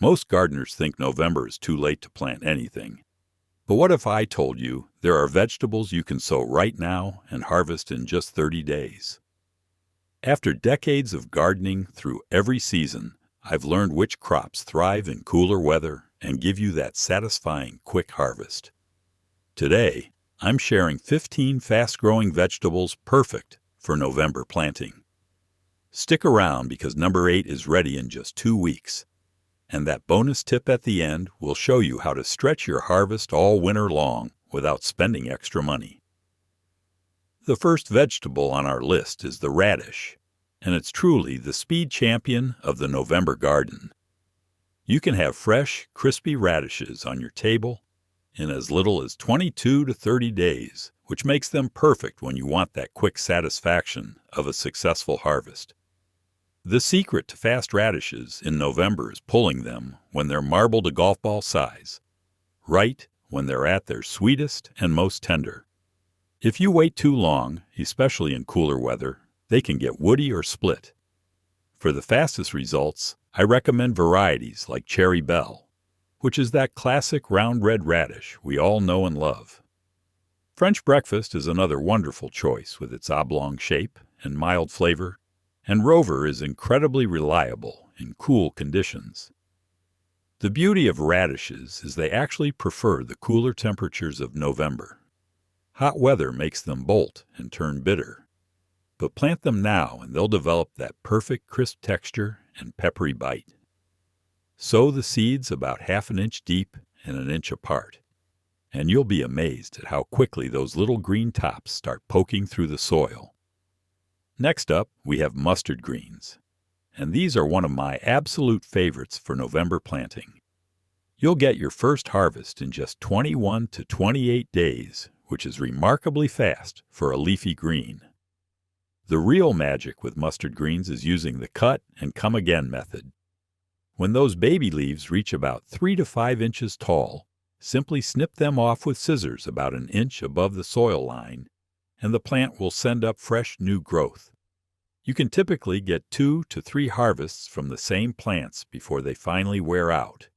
Most gardeners think November is too late to plant anything. But what if I told you there are vegetables you can sow right now and harvest in just 30 days? After decades of gardening through every season, I've learned which crops thrive in cooler weather and give you that satisfying quick harvest. Today, I'm sharing 15 fast-growing vegetables perfect for November planting. Stick around because number 8 is ready in just 2 weeks. And that bonus tip at the end will show you how to stretch your harvest all winter long without spending extra money. The first vegetable on our list is the radish, and it's truly the speed champion of the November garden. You can have fresh, crispy radishes on your table in as little as 22 to 30 days, which makes them perfect when you want that quick satisfaction of a successful harvest. The secret to fast radishes in November is pulling them when they're marble to golf ball size, right when they're at their sweetest and most tender. If you wait too long, especially in cooler weather, they can get woody or split. For the fastest results, I recommend varieties like Cherry Belle, which is that classic round red radish we all know and love. French Breakfast is another wonderful choice with its oblong shape and mild flavor, and Rover is incredibly reliable in cool conditions. The beauty of radishes is they actually prefer the cooler temperatures of November. Hot weather makes them bolt and turn bitter. But plant them now and they'll develop that perfect crisp texture and peppery bite. Sow the seeds about half an inch deep and an inch apart, and you'll be amazed at how quickly those little green tops start poking through the soil. Next up, we have mustard greens, and these are one of my absolute favorites for November planting. You'll get your first harvest in just 21 to 28 days, which is remarkably fast for a leafy green. The real magic with mustard greens is using the cut and come again method. When those baby leaves reach about 3 to 5 inches tall, simply snip them off with scissors about an inch above the soil line, and the plant will send up fresh new growth. You can typically get 2 to 3 harvests from the same plants before they finally wear out.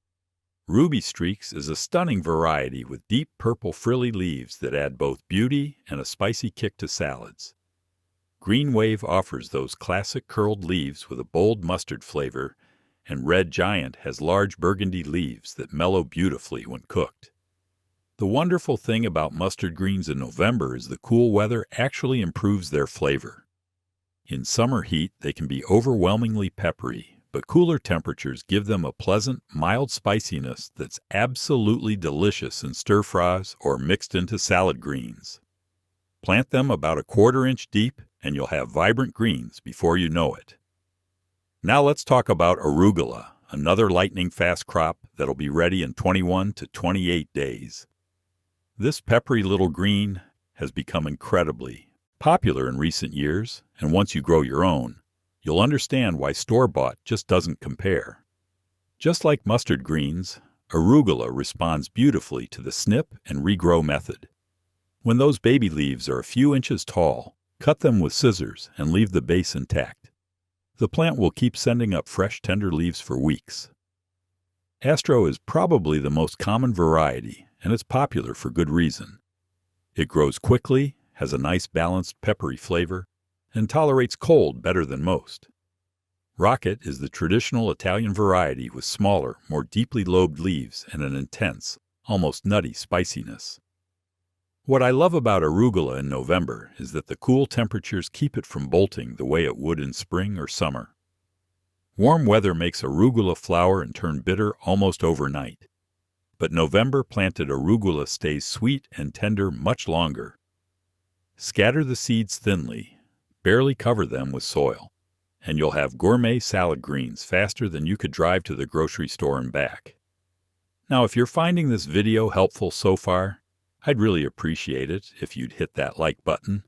Ruby Streaks is a stunning variety with deep purple frilly leaves that add both beauty and a spicy kick to salads. Green Wave offers those classic curled leaves with a bold mustard flavor, and Red Giant has large burgundy leaves that mellow beautifully when cooked. The wonderful thing about mustard greens in November is the cool weather actually improves their flavor. In summer heat, they can be overwhelmingly peppery, but cooler temperatures give them a pleasant, mild spiciness that's absolutely delicious in stir-fries or mixed into salad greens. Plant them about a 1/4 inch deep, and you'll have vibrant greens before you know it. Now let's talk about arugula, another lightning-fast crop that'll be ready in 21 to 28 days. This peppery little green has become incredibly popular in recent years, and once you grow your own, you'll understand why store-bought just doesn't compare. Just like mustard greens, arugula responds beautifully to the snip and regrow method. When those baby leaves are a few inches tall, cut them with scissors and leave the base intact. The plant will keep sending up fresh, tender leaves for weeks. Astro is probably the most common variety, and it's popular for good reason. It grows quickly, has a nice balanced peppery flavor, and tolerates cold better than most. Rocket is the traditional Italian variety with smaller, more deeply lobed leaves and an intense, almost nutty spiciness. What I love about arugula in November is that the cool temperatures keep it from bolting the way it would in spring or summer. Warm weather makes arugula flower and turn bitter almost overnight. But November planted arugula stays sweet and tender much longer. Scatter the seeds thinly, barely cover them with soil, and you'll have gourmet salad greens faster than you could drive to the grocery store and back. Now, if you're finding this video helpful so far, I'd really appreciate it if you'd hit that like button.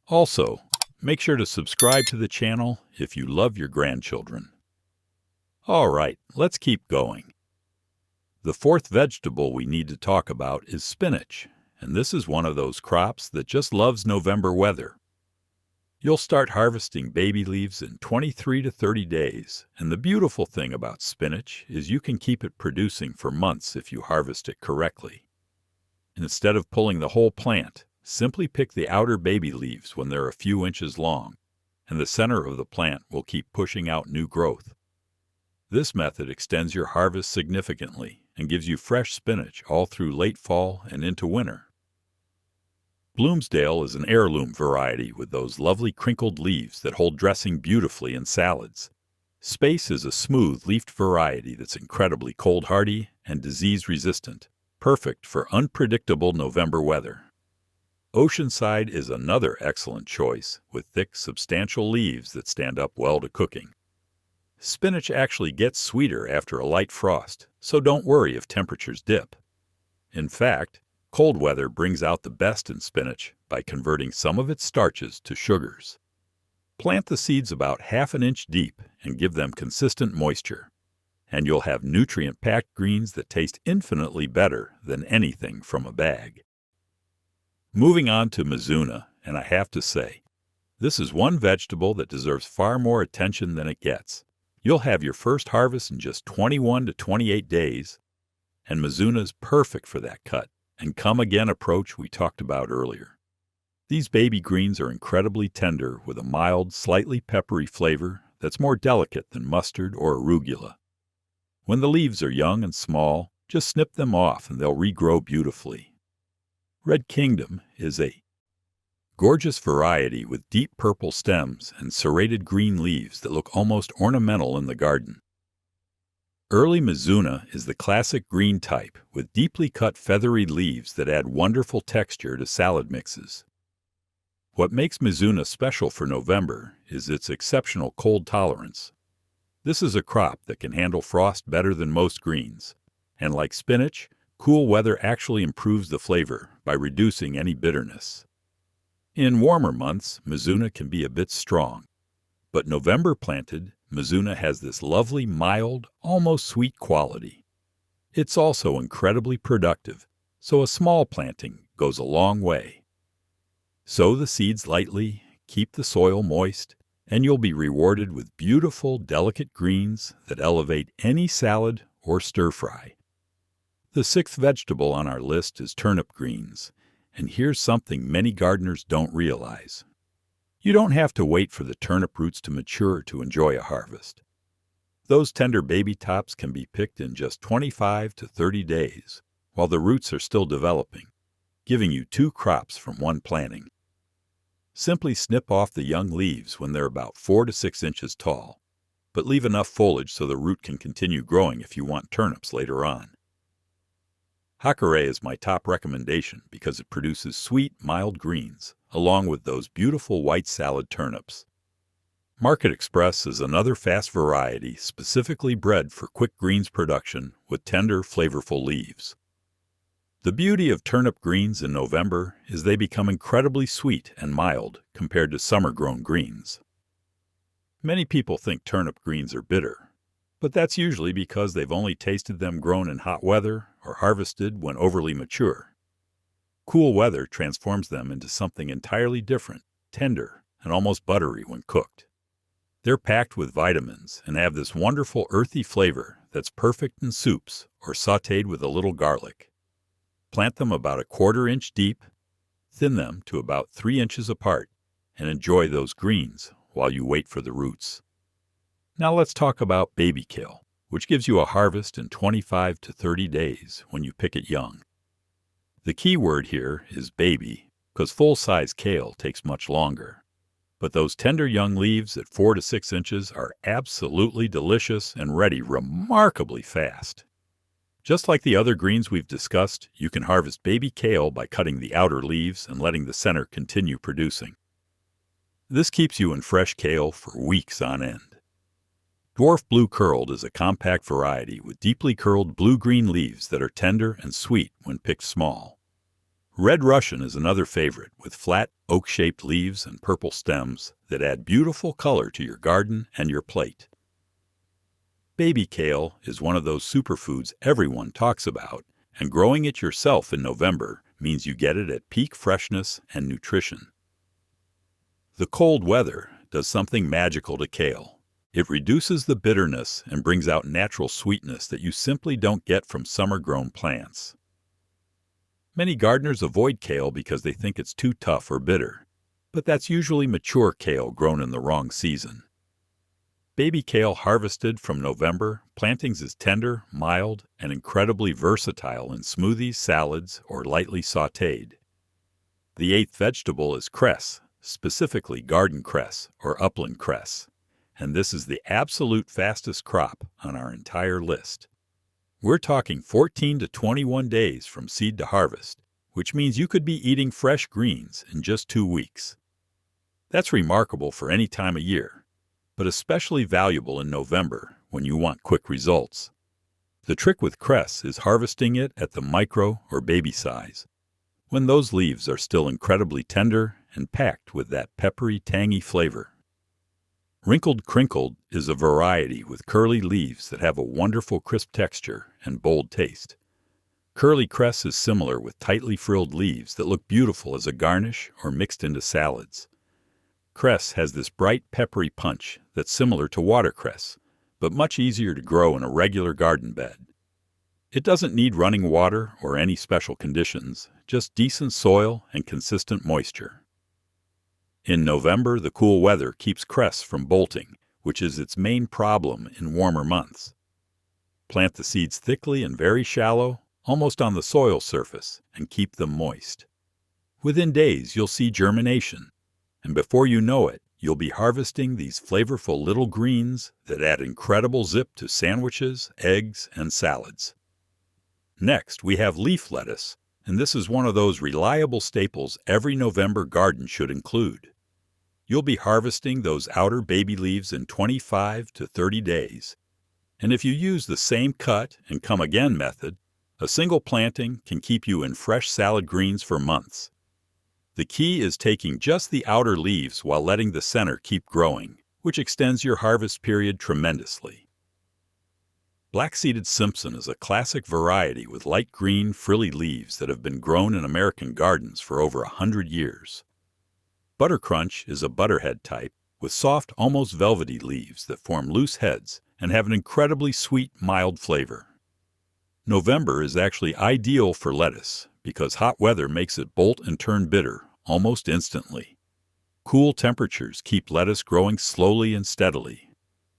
Also, make sure to subscribe to the channel if you love your grandchildren. All right, let's keep going. The fourth vegetable we need to talk about is spinach, and this is one of those crops that just loves November weather. You'll start harvesting baby leaves in 23 to 30 days, and the beautiful thing about spinach is you can keep it producing for months if you harvest it correctly. Instead of pulling the whole plant, simply pick the outer baby leaves when they're a few inches long, and the center of the plant will keep pushing out new growth. This method extends your harvest significantly and gives you fresh spinach all through late fall and into winter. Bloomsdale is an heirloom variety with those lovely crinkled leaves that hold dressing beautifully in salads. Space is a smooth-leafed variety that's incredibly cold-hardy and disease-resistant, perfect for unpredictable November weather. Oceanside is another excellent choice, with thick, substantial leaves that stand up well to cooking. Spinach actually gets sweeter after a light frost, so don't worry if temperatures dip. In fact, cold weather brings out the best in spinach by converting some of its starches to sugars. Plant the seeds about ½ an inch deep and give them consistent moisture, and you'll have nutrient-packed greens that taste infinitely better than anything from a bag. Moving on to Mizuna, and I have to say, this is one vegetable that deserves far more attention than it gets. You'll have your first harvest in just 21 to 28 days, and Mizuna is perfect for that cut and come-again approach we talked about earlier. These baby greens are incredibly tender with a mild, slightly peppery flavor that's more delicate than mustard or arugula. When the leaves are young and small, just snip them off and they'll regrow beautifully. Red Kingdom is a gorgeous variety with deep purple stems and serrated green leaves that look almost ornamental in the garden. Early Mizuna is the classic green type with deeply cut feathery leaves that add wonderful texture to salad mixes. What makes Mizuna special for November is its exceptional cold tolerance. This is a crop that can handle frost better than most greens, and like spinach, cool weather actually improves the flavor by reducing any bitterness. In warmer months, Mizuna can be a bit strong, but November planted, Mizuna has this lovely, mild, almost sweet quality. It's also incredibly productive, so a small planting goes a long way. Sow the seeds lightly, keep the soil moist, and you'll be rewarded with beautiful, delicate greens that elevate any salad or stir-fry. The sixth vegetable on our list is turnip greens, and here's something many gardeners don't realize. You don't have to wait for the turnip roots to mature to enjoy a harvest. Those tender baby tops can be picked in just 25 to 30 days, while the roots are still developing, giving you 2 crops from one planting. Simply snip off the young leaves when they're about 4 to 6 inches tall, but leave enough foliage so the root can continue growing if you want turnips later on. Hacare is my top recommendation because it produces sweet, mild greens, along with those beautiful white salad turnips. Market Express is another fast variety specifically bred for quick greens production with tender, flavorful leaves. The beauty of turnip greens in November is they become incredibly sweet and mild compared to summer-grown greens. Many people think turnip greens are bitter, but that's usually because they've only tasted them grown in hot weather or harvested when overly mature. Cool weather transforms them into something entirely different, tender, and almost buttery when cooked. They're packed with vitamins and have this wonderful earthy flavor that's perfect in soups or sautéed with a little garlic. Plant them about 1/4 inch deep, thin them to about 3 inches apart, and enjoy those greens while you wait for the roots. Now let's talk about baby kale, which gives you a harvest in 25 to 30 days when you pick it young. The key word here is baby, because full-size kale takes much longer. But those tender young leaves at 4 to 6 inches are absolutely delicious and ready remarkably fast. Just like the other greens we've discussed, you can harvest baby kale by cutting the outer leaves and letting the center continue producing. This keeps you in fresh kale for weeks on end. Dwarf Blue Curled is a compact variety with deeply curled blue-green leaves that are tender and sweet when picked small. Red Russian is another favorite with flat, oak-shaped leaves and purple stems that add beautiful color to your garden and your plate. Baby kale is one of those superfoods everyone talks about, and growing it yourself in November means you get it at peak freshness and nutrition. The cold weather does something magical to kale. It reduces the bitterness and brings out natural sweetness that you simply don't get from summer-grown plants. Many gardeners avoid kale because they think it's too tough or bitter, but that's usually mature kale grown in the wrong season. Baby kale harvested from November, plantings is tender, mild, and incredibly versatile in smoothies, salads, or lightly sautéed. The eighth vegetable is cress, specifically garden cress or upland cress, and this is the absolute fastest crop on our entire list. We're talking 14 to 21 days from seed to harvest, which means you could be eating fresh greens in just 2 weeks. That's remarkable for any time of year, but especially valuable in November when you want quick results. The trick with cress is harvesting it at the micro or baby size, when those leaves are still incredibly tender and packed with that peppery, tangy flavor. Wrinkled crinkled is a variety with curly leaves that have a wonderful crisp texture and bold taste. Curly cress is similar with tightly frilled leaves that look beautiful as a garnish or mixed into salads. Cress has this bright peppery punch that's similar to watercress, but much easier to grow in a regular garden bed. It doesn't need running water or any special conditions, just decent soil and consistent moisture. In November, the cool weather keeps cress from bolting, which is its main problem in warmer months. Plant the seeds thickly and very shallow, almost on the soil surface, and keep them moist. Within days, you'll see germination, and before you know it, you'll be harvesting these flavorful little greens that add incredible zip to sandwiches, eggs, and salads. Next, we have leaf lettuce, and this is one of those reliable staples every November garden should include. You'll be harvesting those outer baby leaves in 25 to 30 days. And if you use the same cut and come again method, a single planting can keep you in fresh salad greens for months. The key is taking just the outer leaves while letting the center keep growing, which extends your harvest period tremendously. Black-seeded Simpson is a classic variety with light green, frilly leaves that have been grown in American gardens for over 100 years. Buttercrunch is a butterhead type with soft, almost velvety leaves that form loose heads and have an incredibly sweet, mild flavor. November is actually ideal for lettuce because hot weather makes it bolt and turn bitter almost instantly. Cool temperatures keep lettuce growing slowly and steadily,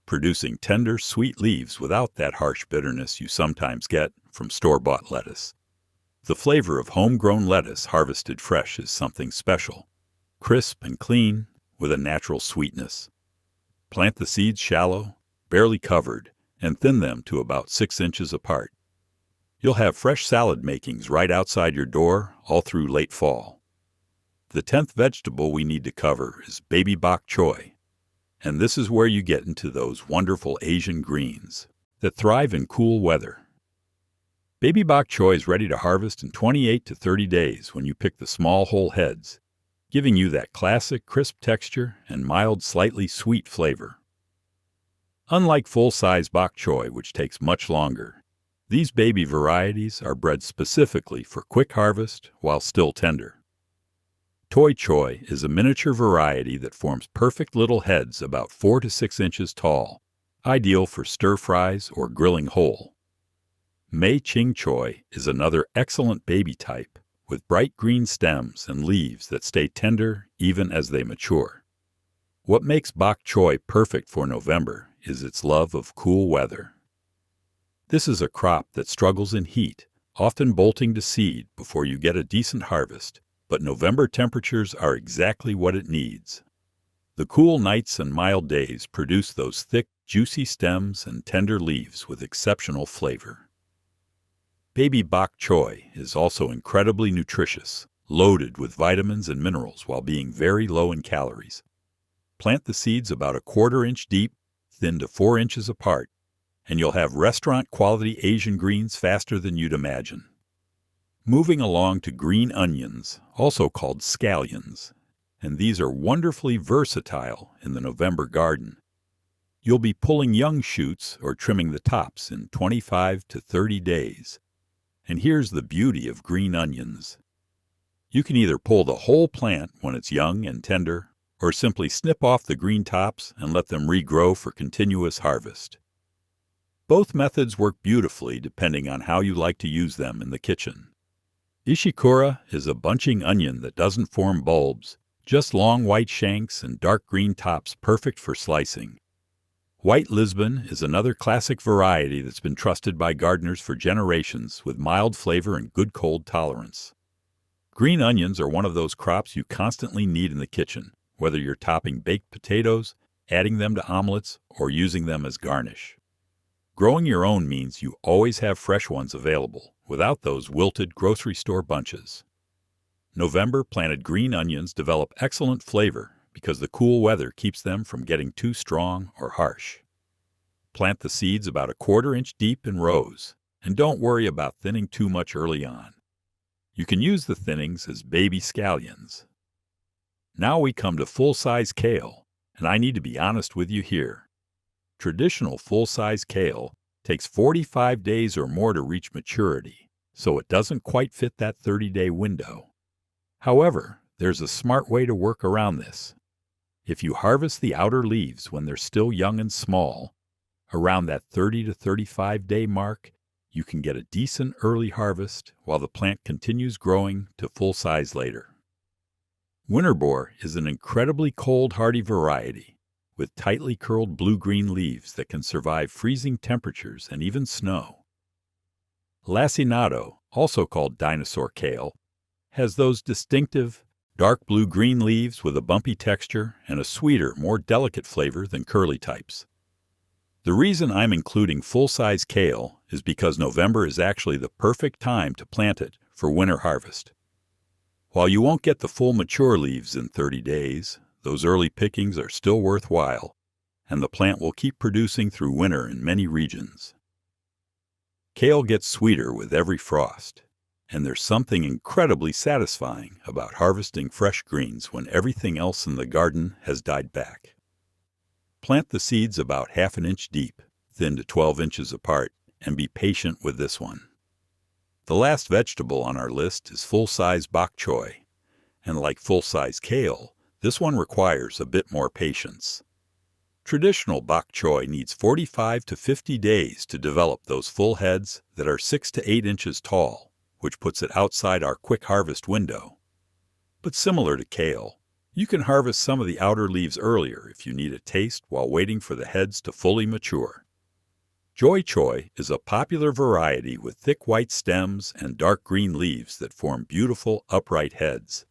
producing tender, sweet leaves without that harsh bitterness you sometimes get from store-bought lettuce. The flavor of homegrown lettuce harvested fresh is something special, crisp and clean with a natural sweetness. Plant the seeds shallow, barely covered, and thin them to about 6 inches apart. You'll have fresh salad makings right outside your door all through late fall. The 10th vegetable we need to cover is baby bok choy, and this is where you get into those wonderful Asian greens that thrive in cool weather. Baby bok choy is ready to harvest in 28 to 30 days when you pick the small whole heads, giving you that classic crisp texture and mild, slightly sweet flavor. Unlike full-size bok choy, which takes much longer, these baby varieties are bred specifically for quick harvest while still tender. Toy choy is a miniature variety that forms perfect little heads about 4 to 6 inches tall, ideal for stir-fries or grilling whole. Mei Ching choy is another excellent baby type with bright green stems and leaves that stay tender even as they mature. What makes bok choy perfect for November is its love of cool weather. This is a crop that struggles in heat, often bolting to seed before you get a decent harvest, but November temperatures are exactly what it needs. The cool nights and mild days produce those thick, juicy stems and tender leaves with exceptional flavor. Baby bok choy is also incredibly nutritious, loaded with vitamins and minerals while being very low in calories. Plant the seeds about 1/4 inch deep, thin to 4 inches apart, and you'll have restaurant-quality Asian greens faster than you'd imagine. Moving along to green onions, also called scallions, and these are wonderfully versatile in the November garden. You'll be pulling young shoots or trimming the tops in 25 to 30 days. And here's the beauty of green onions. You can either pull the whole plant when it's young and tender, or simply snip off the green tops and let them regrow for continuous harvest. Both methods work beautifully depending on how you like to use them in the kitchen. Ishikura is a bunching onion that doesn't form bulbs, just long white shanks and dark green tops perfect for slicing. White Lisbon is another classic variety that's been trusted by gardeners for generations with mild flavor and good cold tolerance. Green onions are one of those crops you constantly need in the kitchen, whether you're topping baked potatoes, adding them to omelets, or using them as garnish. Growing your own means you always have fresh ones available, without those wilted grocery store bunches. November planted green onions develop excellent flavor because the cool weather keeps them from getting too strong or harsh. Plant the seeds about a 1/4 inch deep in rows, and don't worry about thinning too much early on. You can use the thinnings as baby scallions. Now we come to full-size kale, and I need to be honest with you here. Traditional full-size kale takes 45 days or more to reach maturity, so it doesn't quite fit that 30-day window. However, there's a smart way to work around this. If you harvest the outer leaves when they're still young and small, around that 30 to 35 day mark, you can get a decent early harvest while the plant continues growing to full size later. Winterbore is an incredibly cold hardy variety with tightly curled blue-green leaves that can survive freezing temperatures and even snow. Lacinato, also called dinosaur kale, has those distinctive dark blue-green leaves with a bumpy texture and a sweeter, more delicate flavor than curly types. The reason I'm including full-size kale is because November is actually the perfect time to plant it for winter harvest. While you won't get the full mature leaves in 30 days, those early pickings are still worthwhile, and the plant will keep producing through winter in many regions. Kale gets sweeter with every frost, and there's something incredibly satisfying about harvesting fresh greens when everything else in the garden has died back. Plant the seeds about 1/2 inch deep, thin to 12 inches apart, and be patient with this one. The last vegetable on our list is full-size bok choy, and like full-size kale, this one requires a bit more patience. Traditional bok choy needs 45 to 50 days to develop those full heads that are 6 to 8 inches tall, which puts it outside our quick harvest window. But similar to kale, you can harvest some of the outer leaves earlier if you need a taste while waiting for the heads to fully mature. Joy choy is a popular variety with thick white stems and dark green leaves that form beautiful upright heads.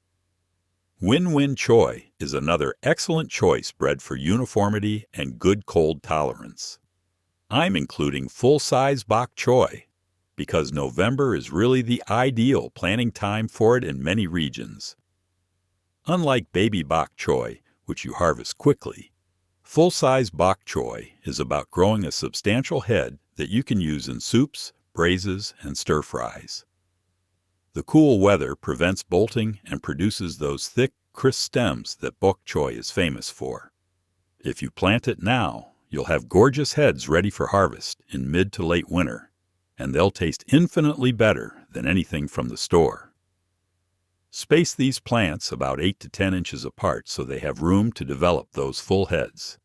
Win-Win choy is another excellent choice bred for uniformity and good cold tolerance. I'm including full-size bok choy because November is really the ideal planting time for it in many regions. Unlike baby bok choy, which you harvest quickly, full-size bok choy is about growing a substantial head that you can use in soups, braises, and stir-fries. The cool weather prevents bolting and produces those thick, crisp stems that bok choy is famous for. If you plant it now, you'll have gorgeous heads ready for harvest in mid to late winter, and they'll taste infinitely better than anything from the store. Space these plants about 8 to 10 inches apart so they have room to develop those full heads.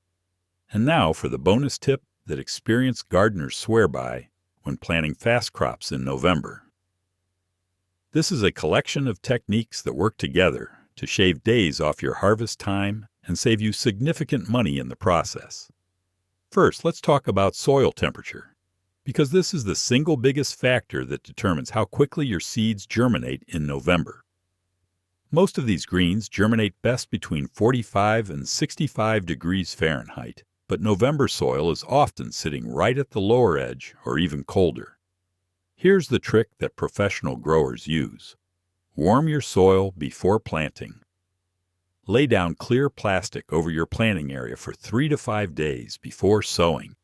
And now for the bonus tip that experienced gardeners swear by when planting fast crops in November. This is a collection of techniques that work together to shave days off your harvest time and save you significant money in the process. First, let's talk about soil temperature, because this is the single biggest factor that determines how quickly your seeds germinate in November. Most of these greens germinate best between 45 and 65 degrees Fahrenheit, but November soil is often sitting right at the lower edge or even colder. Here's the trick that professional growers use. Warm your soil before planting. Lay down clear plastic over your planting area for 3 to 5 days before sowing.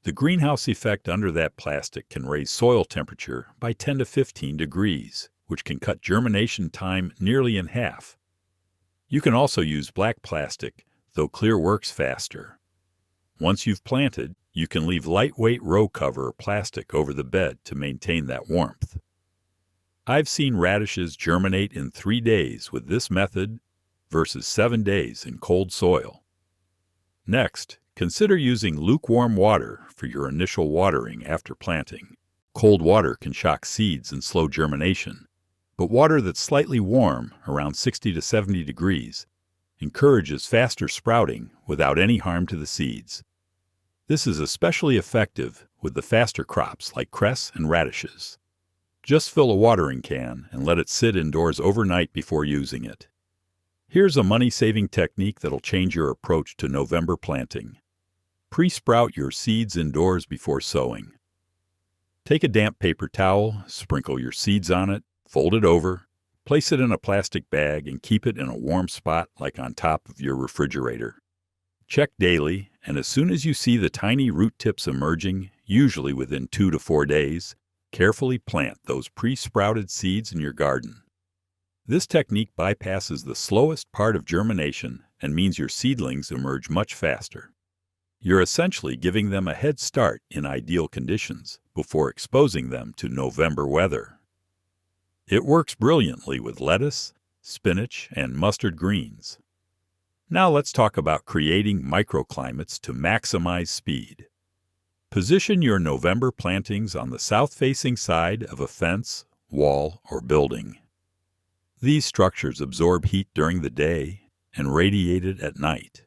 The greenhouse effect under that plastic can raise soil temperature by 10 to 15 degrees, which can cut germination time nearly in half. You can also use black plastic, though clear works faster. Once you've planted, you can leave lightweight row cover or plastic over the bed to maintain that warmth. I've seen radishes germinate in 3 days with this method versus 7 days in cold soil. Next, consider using lukewarm water for your initial watering after planting. Cold water can shock seeds and slow germination, but water that's slightly warm, around 60 to 70 degrees, encourages faster sprouting without any harm to the seeds. This is especially effective with the faster crops like cress and radishes. Just fill a watering can and let it sit indoors overnight before using it. Here's a money-saving technique that'll change your approach to November planting. Pre-sprout your seeds indoors before sowing. Take a damp paper towel, sprinkle your seeds on it, fold it over, place it in a plastic bag, and keep it in a warm spot like on top of your refrigerator. Check daily, and as soon as you see the tiny root tips emerging, usually within 2 to 4 days, carefully plant those pre-sprouted seeds in your garden. This technique bypasses the slowest part of germination and means your seedlings emerge much faster. You're essentially giving them a head start in ideal conditions before exposing them to November weather. It works brilliantly with lettuce, spinach, and mustard greens. Now let's talk about creating microclimates to maximize speed. Position your November plantings on the south-facing side of a fence, wall, or building. These structures absorb heat during the day and radiate it at night,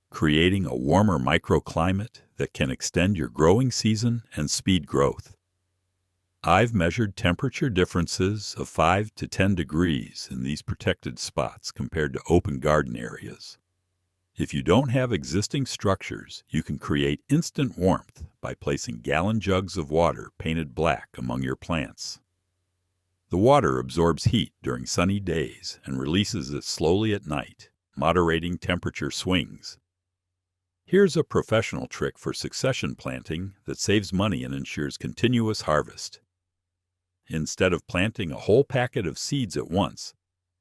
creating a warmer microclimate that can extend your growing season and speed growth. I've measured temperature differences of 5 to 10 degrees in these protected spots compared to open garden areas. If you don't have existing structures, you can create instant warmth by placing gallon jugs of water painted black among your plants. The water absorbs heat during sunny days and releases it slowly at night, moderating temperature swings. Here's a professional trick for succession planting that saves money and ensures continuous harvest. Instead of planting a whole packet of seeds at once,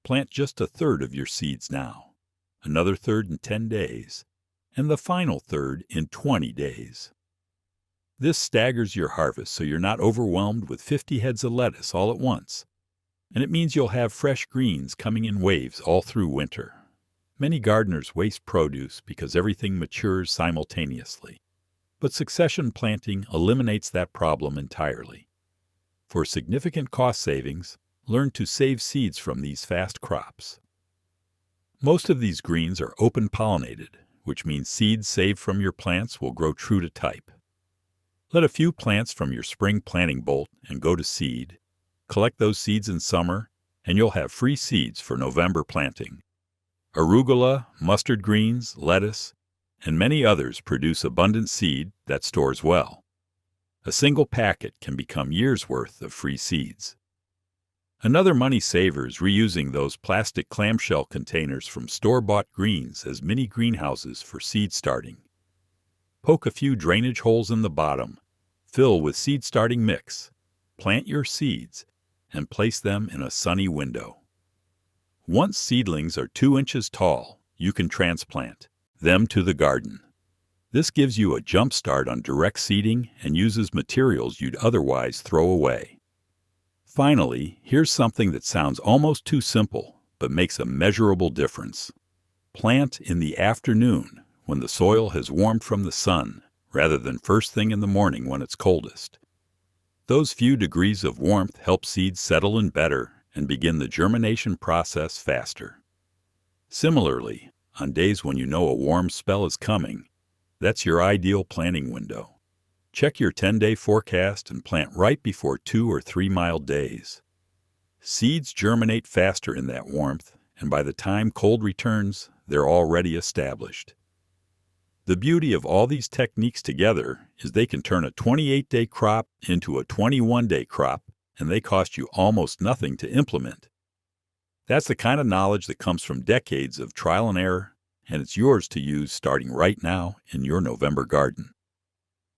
plant just a third of your seeds now, another third in 10 days, and the final third in 20 days. This staggers your harvest so you're not overwhelmed with 50 heads of lettuce all at once, and it means you'll have fresh greens coming in waves all through winter. Many gardeners waste produce because everything matures simultaneously, but succession planting eliminates that problem entirely. For significant cost savings, learn to save seeds from these fast crops. Most of these greens are open-pollinated, which means seeds saved from your plants will grow true to type. Let a few plants from your spring planting bolt and go to seed. Collect those seeds in summer, and you'll have free seeds for November planting. Arugula, mustard greens, lettuce, and many others produce abundant seed that stores well. A single packet can become years' worth of free seeds. Another money saver is reusing those plastic clamshell containers from store-bought greens as mini greenhouses for seed starting. Poke a few drainage holes in the bottom, fill with seed starting mix, plant your seeds, and place them in a sunny window. Once seedlings are 2 inches tall, you can transplant them to the garden. This gives you a jump start on direct seeding and uses materials you'd otherwise throw away. Finally, here's something that sounds almost too simple, but makes a measurable difference. Plant in the afternoon when the soil has warmed from the sun, rather than first thing in the morning when it's coldest. Those few degrees of warmth help seeds settle in better and begin the germination process faster. Similarly, on days when you know a warm spell is coming, that's your ideal planting window. Check your 10-day forecast and plant right before 2 or 3 mild days. Seeds germinate faster in that warmth, and by the time cold returns, they're already established. The beauty of all these techniques together is they can turn a 28-day crop into a 21-day crop, and they cost you almost nothing to implement. That's the kind of knowledge that comes from decades of trial and error, and it's yours to use starting right now in your November garden.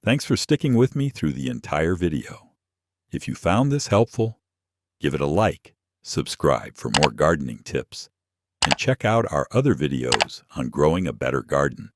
Thanks for sticking with me through the entire video. If you found this helpful, give it a like, subscribe for more gardening tips, and check out our other videos on growing a better garden.